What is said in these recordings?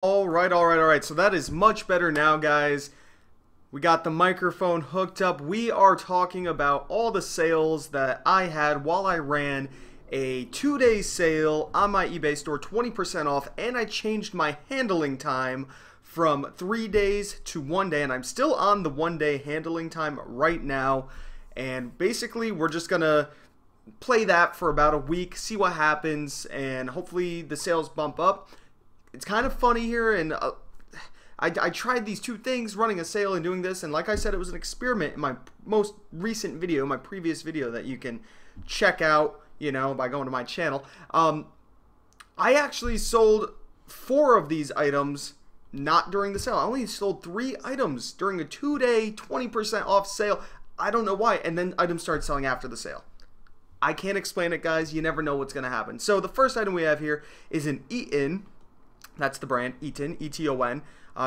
Alright. So that is much better now, guys. We got the microphone hooked up. We are talking about all the sales that I had while I ran a 2-day sale on my eBay store, 20% off, and I changed my handling time from 3 days to 1 day, and I'm still on the 1-day handling time right now. And basically, we're just gonna play that for about a week, see what happens, and hopefully the sales bump up. It's kind of funny here, and I tried these two things, running a sale and doing this, and like I said, it was an experiment in my most recent video, my previous video that you can check out, you know, by going to my channel. I actually sold 4 of these items not during the sale. I only sold 3 items during a 2-day 20% off sale. I don't know why, and then items started selling after the sale. I can't explain it, guys. You never know what's going to happen. So the first item we have here is an Eaton. That's the brand, Eaton, E-T-O-N.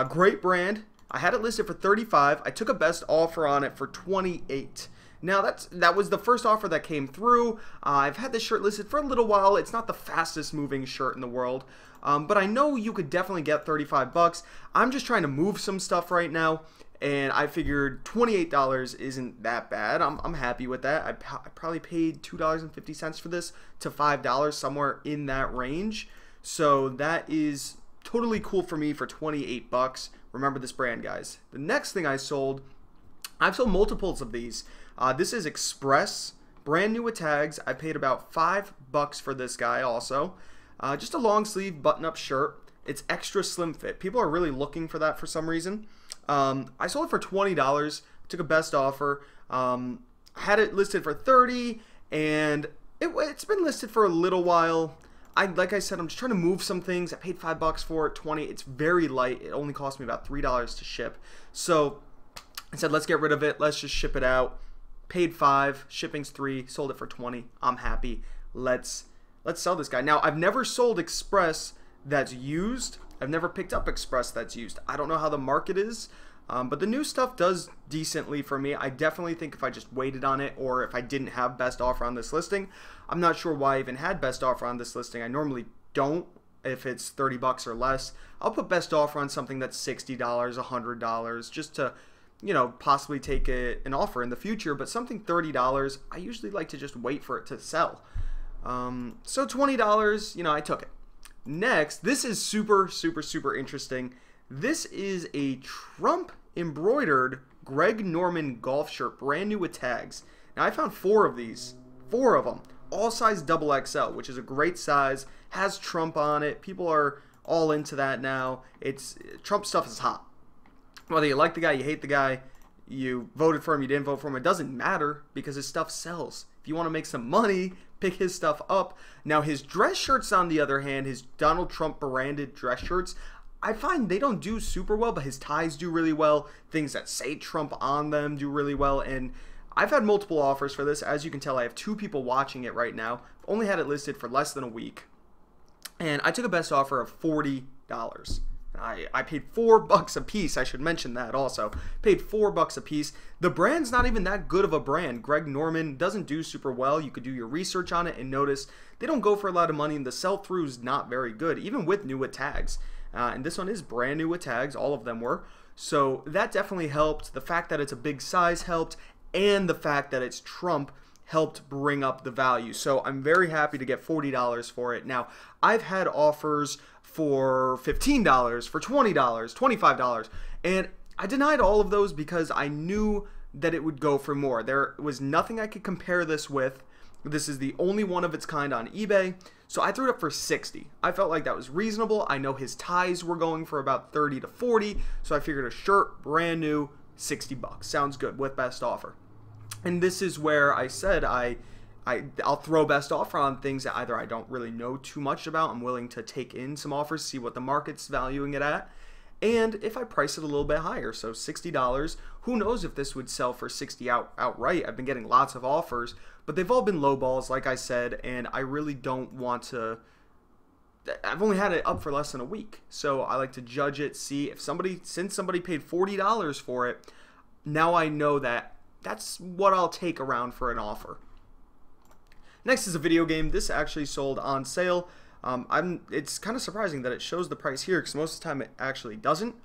Great brand. I had it listed for $35. I took a best offer on it for $28. Now that was the first offer that came through. I've had this shirt listed for a little while. It's not the fastest moving shirt in the world, but I know you could definitely get 35 bucks. I'm just trying to move some stuff right now, and I figured $28 isn't that bad. I'm happy with that. I probably paid $2.50 for this to $5, somewhere in that range. So that is totally cool for me for 28 bucks. Remember this brand, guys. The next thing I've sold multiples of these. This is Express, brand new with tags. I paid about $5 for this guy also. Just a long sleeve button-up shirt. It's extra slim fit. People are really looking for that for some reason. I sold it for $20. Took a best offer. Had it listed for $30, and it's been listed for a little while. Like I said, I'm just trying to move some things. I paid $5 for it, $20. It's very light. It only cost me about $3 to ship. So I said, let's get rid of it. Let's just ship it out. Paid $5, shipping's $3, sold it for $20. I'm happy. Let's sell this guy. Now, I've never sold Express that's used. I've never picked up Express that's used. I don't know how the market is, but the new stuff does decently for me. I definitely think if I just waited on it, or if I didn't have best offer on this listing, I'm not sure why I even had best offer on this listing. I normally don't if it's 30 bucks or less. I'll put best offer on something that's $60, $100, just to, you know, possibly take an offer in the future. But something $30, I usually like to just wait for it to sell. So $20, you know, I took it. Next, this is super interesting. This is a Trump embroidered Greg Norman golf shirt, brand new with tags. Now I found 4 of these, 4 of them, all size XXL, which is a great size, has Trump on it. People are all into that now. Trump stuff is hot. Whether you like the guy, you hate the guy, you voted for him, you didn't vote for him, it doesn't matter because his stuff sells. If you want to make some money, pick his stuff up. Now his dress shirts, on the other hand, his Donald Trump branded dress shirts, I find they don't do super well, but his ties do really well. Things that say Trump on them do really well, and I've had multiple offers for this. As you can tell, I have 2 people watching it right now. I've only had it listed for less than a week, and I took a best offer of $40. I paid $4 a piece. I should mention that also. Paid $4 a piece. The brand's not even that good of a brand. Greg Norman doesn't do super well. You could do your research on it and notice they don't go for a lot of money, and the sell-through is not very good, even with new with tags. And this one is brand new with tags. All of them were. So that definitely helped. The fact that it's a big size helped, and the fact that it's Trump helped bring up the value. So I'm very happy to get $40 for it. Now, I've had offers for $15, for $20, $25, and I denied all of those because I knew that it would go for more. There was nothing I could compare this with. This is the only one of its kind on eBay, so I threw it up for $60. I felt like that was reasonable. I know his ties were going for about $30 to $40, so I figured a shirt, brand new, $60. Sounds good with best offer. And this is where I said I'll throw best offer on things that either I don't really know too much about. I'm willing to take in some offers, see what the market's valuing it at, and if I price it a little bit higher, so $60, who knows if this would sell for $60 outright. I've been getting lots of offers, but they've all been low balls, like I said, and I really don't want to. I've only had it up for less than a week, so I like to judge it, see if since somebody paid $40 for it, now I know that that's what I'll take around for an offer. Next is a video game. This actually sold on sale. It's kind of surprising that it shows the price here because most of the time it actually doesn't.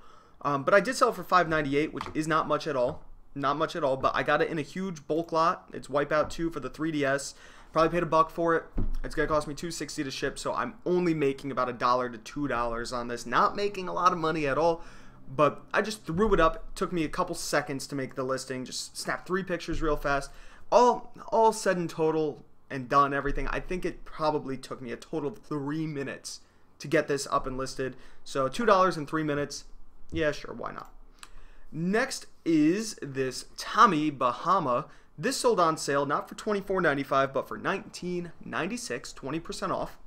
But I did sell it for $5.98, which is not much at all. Not much at all, but I got it in a huge bulk lot. It's Wipeout 2 for the 3DS. Probably paid $1 for it. It's going to cost me $2.60 to ship, so I'm only making about $1 to $2 on this. Not making a lot of money at all, but I just threw it up. It took me a couple seconds to make the listing. Just snapped 3 pictures real fast. All said and total and done everything, I think it probably took me a total of 3 minutes to get this up and listed. So $2 in 3 minutes. Yeah, sure, why not? Next is this Tommy Bahama. This sold on sale not for $24.95 but for $19.96, 20% off.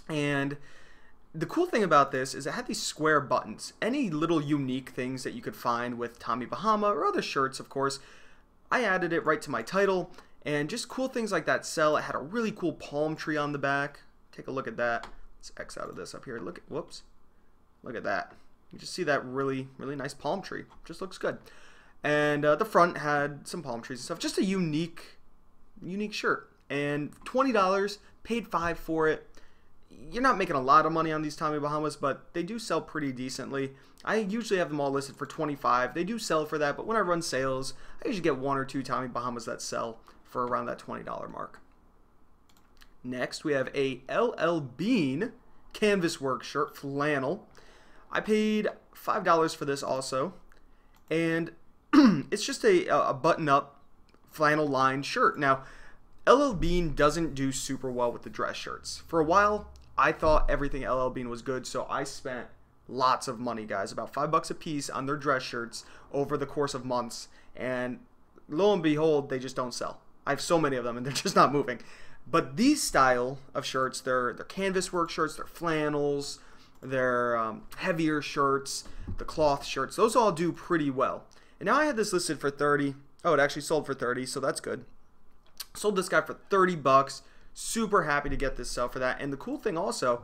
And the cool thing about this is it had these square buttons. Any little unique things that you could find with Tommy Bahama or other shirts, of course, I added it right to my title. And just cool things like that sell. It had a really cool palm tree on the back. Take a look at that. Let's X out of this up here. Whoops. Look at that. You just see that really nice palm tree. Just looks good. And the front had some palm trees and stuff. Just a unique shirt. And $20, paid $5 for it. You're not making a lot of money on these Tommy Bahamas, but they do sell pretty decently. I usually have them all listed for $25. They do sell for that, but when I run sales, I usually get 1 or 2 Tommy Bahamas that sell for around that $20 mark. Next, we have a LL Bean canvas work shirt, flannel. I paid $5 for this also, and it's just a button-up flannel lined shirt. Now, LL Bean doesn't do super well with the dress shirts. For a while, I thought everything LL Bean was good, so I spent lots of money, guys, about $5 a piece on their dress shirts over the course of months, and lo and behold, they just don't sell. I have so many of them, and they're just not moving. But these style of shirts, they're canvas work shirts, they're flannels, they're heavier shirts, the cloth shirts. Those all do pretty well. And now I had this listed for $30. Oh, it actually sold for $30, so that's good. Sold this guy for $30. Super happy to get this sell for that. And the cool thing also,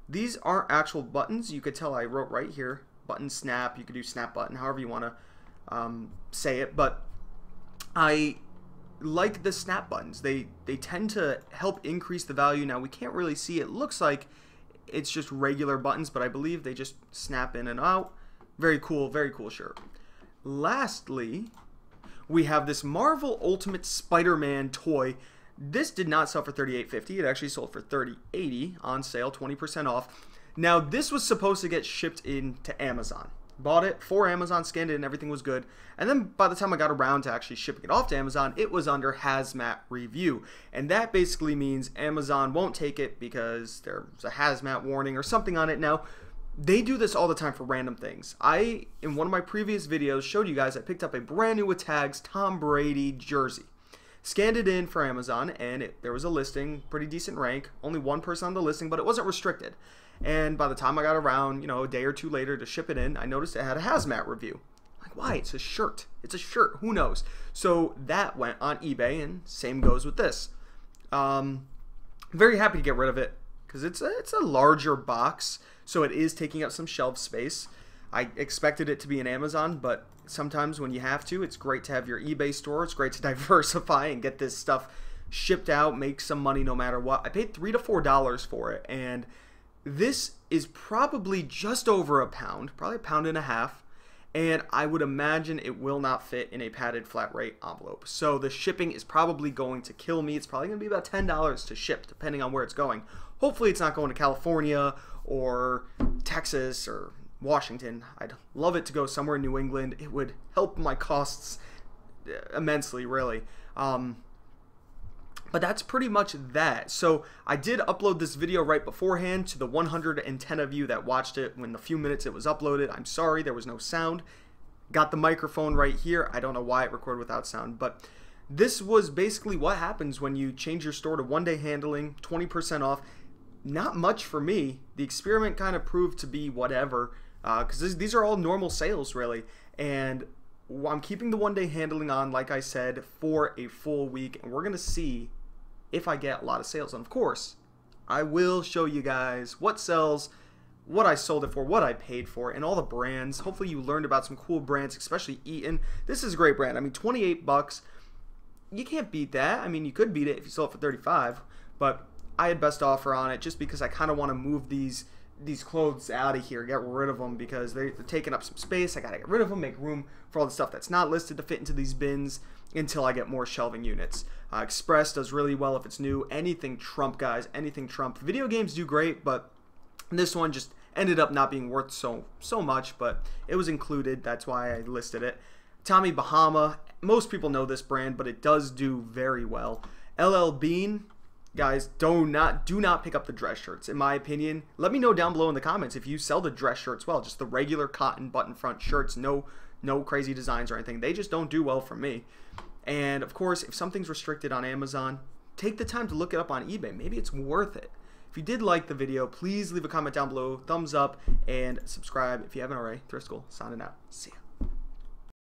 these aren't actual buttons. You could tell I wrote right here, button snap. You could do snap button, however you want to say it. But I like the snap buttons. They tend to help increase the value. Now we can't really see. It looks like it's just regular buttons, but I believe they just snap in and out. Very cool shirt. Lastly, we have this Marvel Ultimate Spider-Man toy. This did not sell for $38.50. It actually sold for $30.80 on sale, 20% off. Now, this was supposed to get shipped into Amazon. Bought it for Amazon, scanned it, and everything was good. And then by the time I got around to actually shipping it off to Amazon, it was under Hazmat review. And that basically means Amazon won't take it because there's a Hazmat warning or something on it. Now, they do this all the time for random things. I, in one of my previous videos, showed you guys I picked up a brand new with tags Tom Brady jersey. Scanned it in for Amazon, and there was a listing, pretty decent rank. Only one person on the listing, but it wasn't restricted. And by the time I got around, a day or two later to ship it in, I noticed it had a Hazmat review. Like, why? It's a shirt. It's a shirt. Who knows? So that went on eBay, and same goes with this. Very happy to get rid of it because it's a larger box, so it is taking up some shelf space. I expected it to be an Amazon, but sometimes when you have to, it's great to have your eBay store. It's great to diversify and get this stuff shipped out, make some money no matter what. I paid $3 to $4 for it, and this is probably just over a pound, probably 1.5 pounds, and I would imagine it will not fit in a padded flat rate envelope. So the shipping is probably going to kill me. It's probably going to be about $10 to ship, depending on where it's going. Hopefully it's not going to California or Texas or Washington. I'd love it to go somewhere in New England. It would help my costs immensely, really. But that's pretty much that. So I did upload this video right beforehand to the 110 of you that watched it when the few minutes it was uploaded. I'm sorry, there was no sound. Got the microphone right here. I don't know why it recorded without sound, but this was basically what happens when you change your store to one-day handling, 20% off. Not much for me. The experiment kind of proved to be whatever, because these are all normal sales, really. And I'm keeping the one-day handling on, like I said, for a full week, and we're going to see if I get a lot of sales. And of course, I will show you guys what sells, what I sold it for, what I paid for, and all the brands. Hopefully you learned about some cool brands, especially Eaton. This is a great brand. I mean, 28 bucks. You can't beat that. I mean, you could beat it if you sold it for 35, but I had best offer on it just because I kind of want to move these clothes out of here, get rid of them because they're taking up some space. I gotta get rid of them, make room for all the stuff that's not listed to fit into these bins until I get more shelving units. Express does really well if it's new. Anything Trump, guys, anything Trump. Video games do great, but this one just ended up not being worth so much, but it was included. That's why I listed it. Tommy Bahama, most people know this brand, but it does do very well. LL Bean, guys, do not pick up the dress shirts, in my opinion. Let me know down below in the comments if you sell the dress shirts well, just the regular cotton button front shirts, no crazy designs or anything. They just don't do well for me. And of course, if something's restricted on Amazon, take the time to look it up on eBay. Maybe it's worth it. If you did like the video, please leave a comment down below, thumbs up, and subscribe if you haven't already. Thrift School, signing out. See ya.